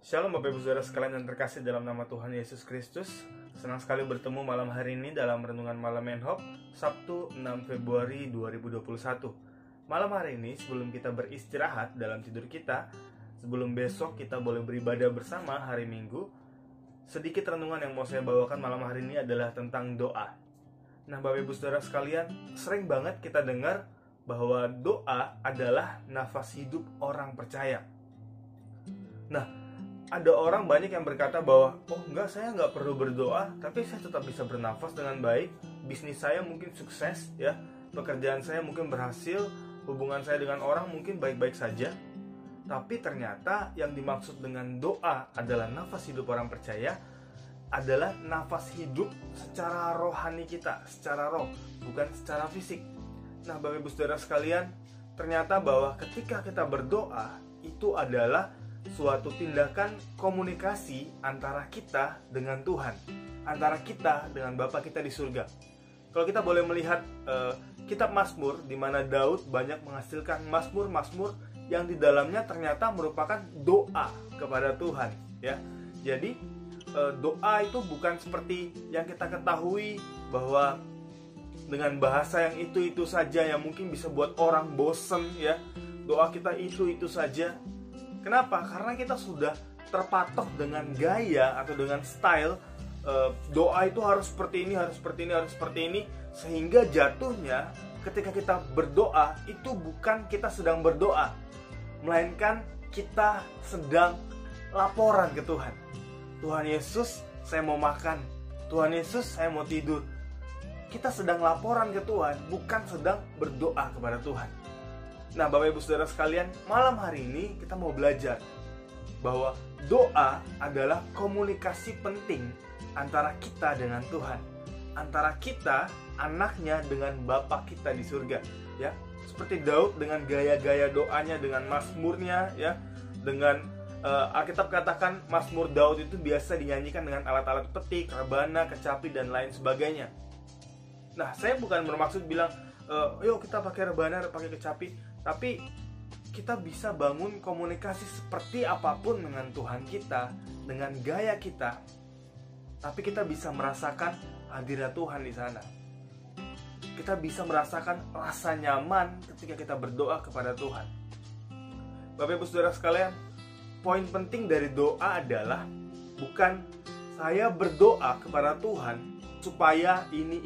Shalom Bapak Ibu Saudara sekalian yang terkasih dalam nama Tuhan Yesus Kristus. Senang sekali bertemu malam hari ini dalam Renungan Malam Menhop, Sabtu 6 Februari 2021. Malam hari ini sebelum kita beristirahat dalam tidur kita, sebelum besok kita boleh beribadah bersama hari Minggu, sedikit renungan yang mau saya bawakan malam hari ini adalah tentang doa. Nah Bapak Ibu Saudara sekalian, sering banget kita dengar bahwa doa adalah nafas hidup orang percaya. Nah, ada orang banyak yang berkata bahwa saya nggak perlu berdoa, tapi saya tetap bisa bernafas dengan baik. Bisnis saya mungkin sukses, ya, pekerjaan saya mungkin berhasil, hubungan saya dengan orang mungkin baik-baik saja. Tapi ternyata yang dimaksud dengan doa adalah nafas hidup orang percaya, adalah nafas hidup secara rohani kita, secara roh, bukan secara fisik. Nah, Bapak Ibu Saudara sekalian, ternyata bahwa ketika kita berdoa itu adalah suatu tindakan komunikasi antara kita dengan Tuhan, antara kita dengan Bapa kita di surga. Kalau kita boleh melihat kitab Mazmur, di mana Daud banyak menghasilkan mazmur-mazmur yang di dalamnya ternyata merupakan doa kepada Tuhan, ya. Jadi doa itu bukan seperti yang kita ketahui bahwa dengan bahasa yang itu saja yang mungkin bisa buat orang bosen, ya. Doa kita itu saja. Kenapa? Karena kita sudah terpatok dengan gaya atau dengan style doa itu harus seperti ini, harus seperti ini, harus seperti ini, sehingga jatuhnya ketika kita berdoa itu bukan kita sedang berdoa, melainkan kita sedang laporan ke Tuhan. Tuhan Yesus, saya mau makan. Tuhan Yesus, saya mau tidur. Kita sedang laporan ke Tuhan, bukan sedang berdoa kepada Tuhan. Nah, Bapak Ibu Saudara sekalian, malam hari ini kita mau belajar bahwa doa adalah komunikasi penting antara kita dengan Tuhan, antara kita, anaknya, dengan Bapa kita di surga, ya. Seperti Daud dengan gaya-gaya doanya, dengan mazmurnya, ya, dengan Alkitab katakan mazmur Daud itu biasa dinyanyikan dengan alat-alat petik, rebana, kecapi, dan lain sebagainya. Nah, saya bukan bermaksud bilang yuk kita pakai rebana, pakai kecapi, tapi kita bisa bangun komunikasi seperti apapun dengan Tuhan kita, dengan gaya kita, tapi kita bisa merasakan hadirat Tuhan di sana. Kita bisa merasakan rasa nyaman ketika kita berdoa kepada Tuhan. Bapak Ibu Saudara sekalian, poin penting dari doa adalah bukan saya berdoa kepada Tuhan supaya ini,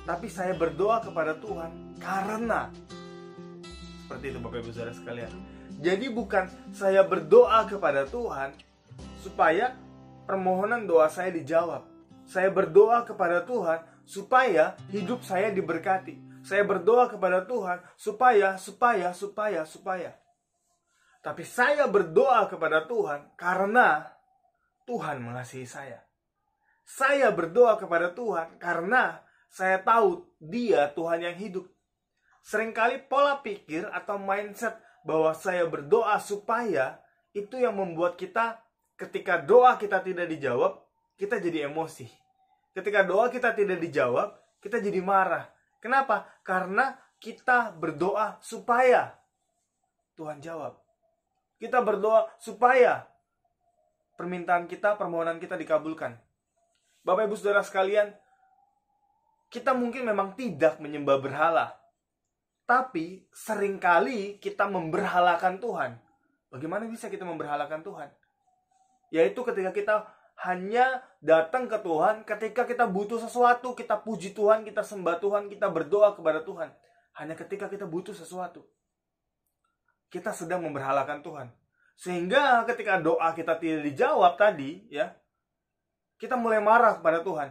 tapi saya berdoa kepada Tuhan karena. Seperti itu Bapak Ibu Saudara sekalian. Jadi bukan saya berdoa kepada Tuhan supaya permohonan doa saya dijawab. Saya berdoa kepada Tuhan supaya hidup saya diberkati. Saya berdoa kepada Tuhan supaya. Tapi saya berdoa kepada Tuhan karena Tuhan mengasihi saya. Saya berdoa kepada Tuhan karena saya tahu Dia Tuhan yang hidup. Seringkali pola pikir atau mindset bahwa saya berdoa supaya itu yang membuat kita, ketika doa kita tidak dijawab, kita jadi emosi. Ketika doa kita tidak dijawab, kita jadi marah. Kenapa? Karena kita berdoa supaya Tuhan jawab. Kita berdoa supaya permintaan kita, permohonan kita dikabulkan. Bapak Ibu Saudara sekalian, kita mungkin memang tidak menyembah berhala, tapi seringkali kita memberhalakan Tuhan. Bagaimana bisa kita memberhalakan Tuhan? Yaitu ketika kita hanya datang ke Tuhan ketika kita butuh sesuatu, kita puji Tuhan, kita sembah Tuhan, kita berdoa kepada Tuhan. Hanya ketika kita butuh sesuatu, kita sedang memberhalakan Tuhan. Sehingga ketika doa kita tidak dijawab tadi, ya, kita mulai marah kepada Tuhan.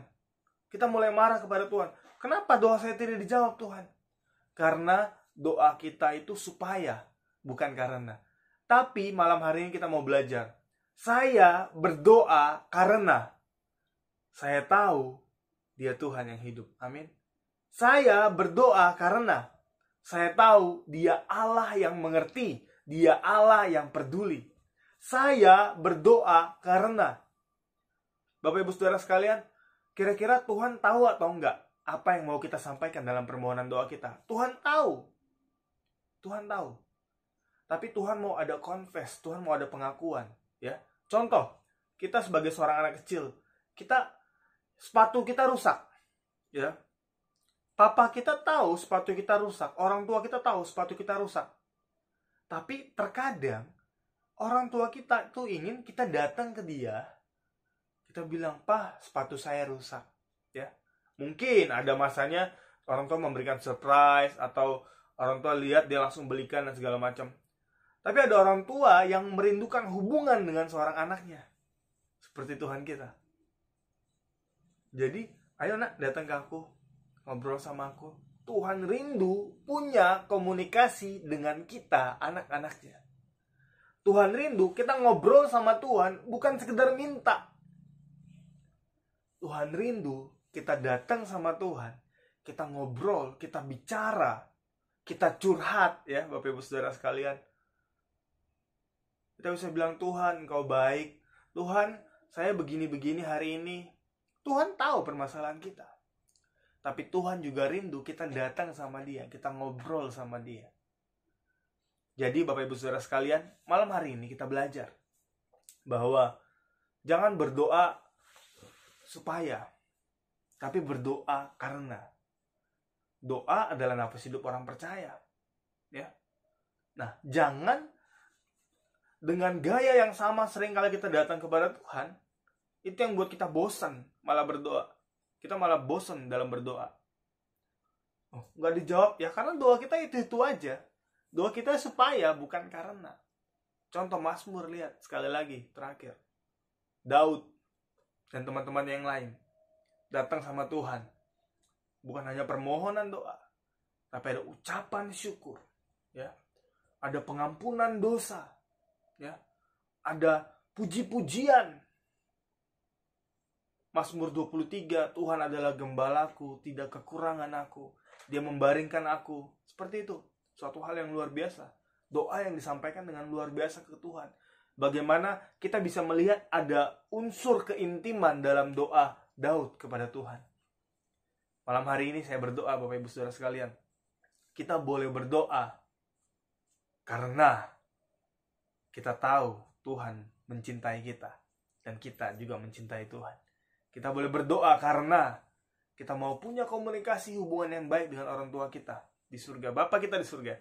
Kita mulai marah kepada Tuhan. Kenapa doa saya tidak dijawab Tuhan? Karena doa kita itu supaya, bukan karena. Tapi malam hari ini kita mau belajar. Saya berdoa karena saya tahu Dia Tuhan yang hidup. Amin. Saya berdoa karena saya tahu Dia Allah yang mengerti. Dia Allah yang peduli. Saya berdoa karena. Bapak Ibu Saudara sekalian, kira-kira Tuhan tahu atau enggak apa yang mau kita sampaikan dalam permohonan doa kita? Tuhan tahu. Tuhan tahu. Tapi Tuhan mau ada confess, Tuhan mau ada pengakuan, ya. Contoh, kita sebagai seorang anak kecil, sepatu kita rusak, ya. Papa kita tahu sepatu kita rusak, orang tua kita tahu sepatu kita rusak. Tapi terkadang orang tua kita tuh ingin kita datang ke dia, kita bilang, "Pak, sepatu saya rusak." Ya. Mungkin ada masanya orang tua memberikan surprise, atau orang tua lihat dia langsung belikan dan segala macam. Tapi ada orang tua yang merindukan hubungan dengan seorang anaknya, seperti Tuhan kita. Jadi, ayo nak, datang ke aku, ngobrol sama aku. Tuhan rindu punya komunikasi dengan kita, anak-anaknya. Tuhan rindu kita ngobrol sama Tuhan, bukan sekedar minta. Tuhan rindu kita datang sama Tuhan, kita ngobrol, kita bicara, kita curhat, ya Bapak Ibu Saudara sekalian. Kita bisa bilang, "Tuhan, Engkau baik. Tuhan, saya begini-begini hari ini." Tuhan tahu permasalahan kita. Tapi Tuhan juga rindu kita datang sama dia, kita ngobrol sama dia. Jadi Bapak Ibu Saudara sekalian, malam hari ini kita belajar bahwa jangan berdoa supaya, tapi berdoa karena. Doa adalah nafas hidup orang percaya. Ya. Nah, jangan dengan gaya yang sama sering kali kita datang kepada Tuhan, itu yang buat kita bosan malah berdoa. Kita malah bosan dalam berdoa. Nggak dijawab, ya karena doa kita itu aja. Doa kita supaya, bukan karena. Contoh Mazmur, lihat sekali lagi, terakhir. Daud dan teman-teman yang lain datang sama Tuhan. Bukan hanya permohonan doa, tapi ada ucapan syukur. Ya. Ada pengampunan dosa. Ya, ada puji-pujian. Mazmur 23, Tuhan adalah gembalaku, tidak kekurangan aku. Dia membaringkan aku. Seperti itu. Suatu hal yang luar biasa. Doa yang disampaikan dengan luar biasa ke Tuhan. Bagaimana kita bisa melihat ada unsur keintiman dalam doa Daud kepada Tuhan. Malam hari ini saya berdoa, Bapak Ibu Saudara sekalian. Kita boleh berdoa karena kita tahu Tuhan mencintai kita, dan kita juga mencintai Tuhan. Kita boleh berdoa karena kita mau punya komunikasi hubungan yang baik dengan orang tua kita di surga, Bapa kita di surga.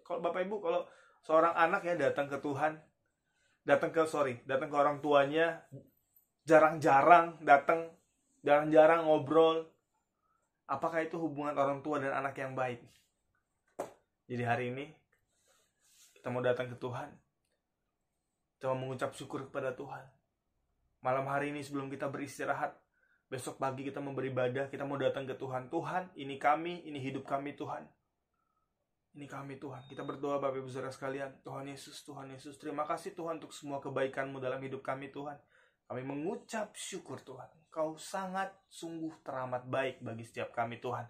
Kalau Bapak Ibu, kalau seorang anak ya datang ke Tuhan, datang ke orang tuanya, jarang-jarang ngobrol, apakah itu hubungan orang tua dan anak yang baik? Jadi hari ini kita mau datang ke Tuhan, kita mau mengucap syukur kepada Tuhan. Malam hari ini sebelum kita beristirahat, besok pagi kita mau beribadah, kita mau datang ke Tuhan. Tuhan, ini kami, ini hidup kami Tuhan. Ini kami Tuhan. Kita berdoa Bapak Ibu Saudara sekalian. Tuhan Yesus, terima kasih Tuhan untuk semua kebaikan-Mu dalam hidup kami Tuhan. Kami mengucap syukur Tuhan. Kau sangat sungguh teramat baik bagi setiap kami Tuhan.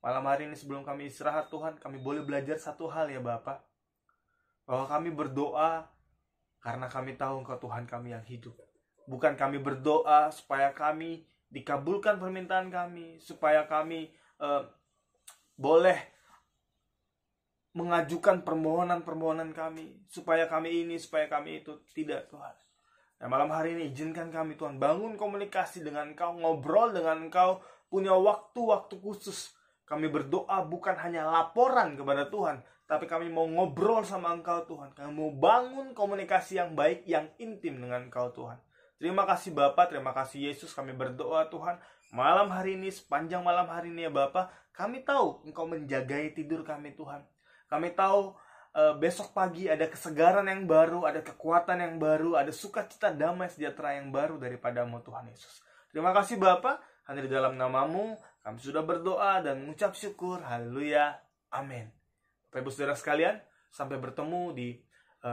Malam hari ini sebelum kami istirahat Tuhan, kami boleh belajar satu hal ya Bapak. Bahwa kami berdoa karena kami tahu Engkau Tuhan kami yang hidup. Bukan kami berdoa supaya kami dikabulkan permintaan kami, supaya kami boleh mengajukan permohonan-permohonan kami, supaya kami ini, supaya kami itu. Tidak Tuhan. Nah, malam hari ini izinkan kami Tuhan bangun komunikasi dengan Engkau, ngobrol dengan Engkau, punya waktu-waktu khusus. Kami berdoa bukan hanya laporan kepada Tuhan, tapi kami mau ngobrol sama Engkau Tuhan. Kami mau bangun komunikasi yang baik, yang intim dengan Engkau Tuhan. Terima kasih Bapa, terima kasih Yesus. Kami berdoa Tuhan, malam hari ini, sepanjang malam hari ini ya Bapa, kami tahu Engkau menjagai tidur kami Tuhan. Kami tahu besok pagi ada kesegaran yang baru, ada kekuatan yang baru, ada sukacita, damai, sejahtera yang baru daripada-Mu Tuhan Yesus. Terima kasih Bapa, hanya di dalam nama-Mu kami sudah berdoa dan mengucap syukur. Haleluya, amin. Bapak Ibu Saudara sekalian, sampai bertemu di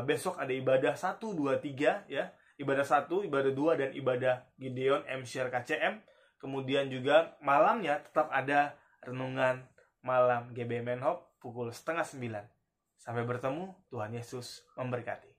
besok ada ibadah 1, 2, 3 ya. Ibadah 1, ibadah 2, dan ibadah Gideon M-Share KCM. Kemudian juga malamnya tetap ada renungan malam GB Menhop pukul 8:30. Sampai bertemu, Tuhan Yesus memberkati.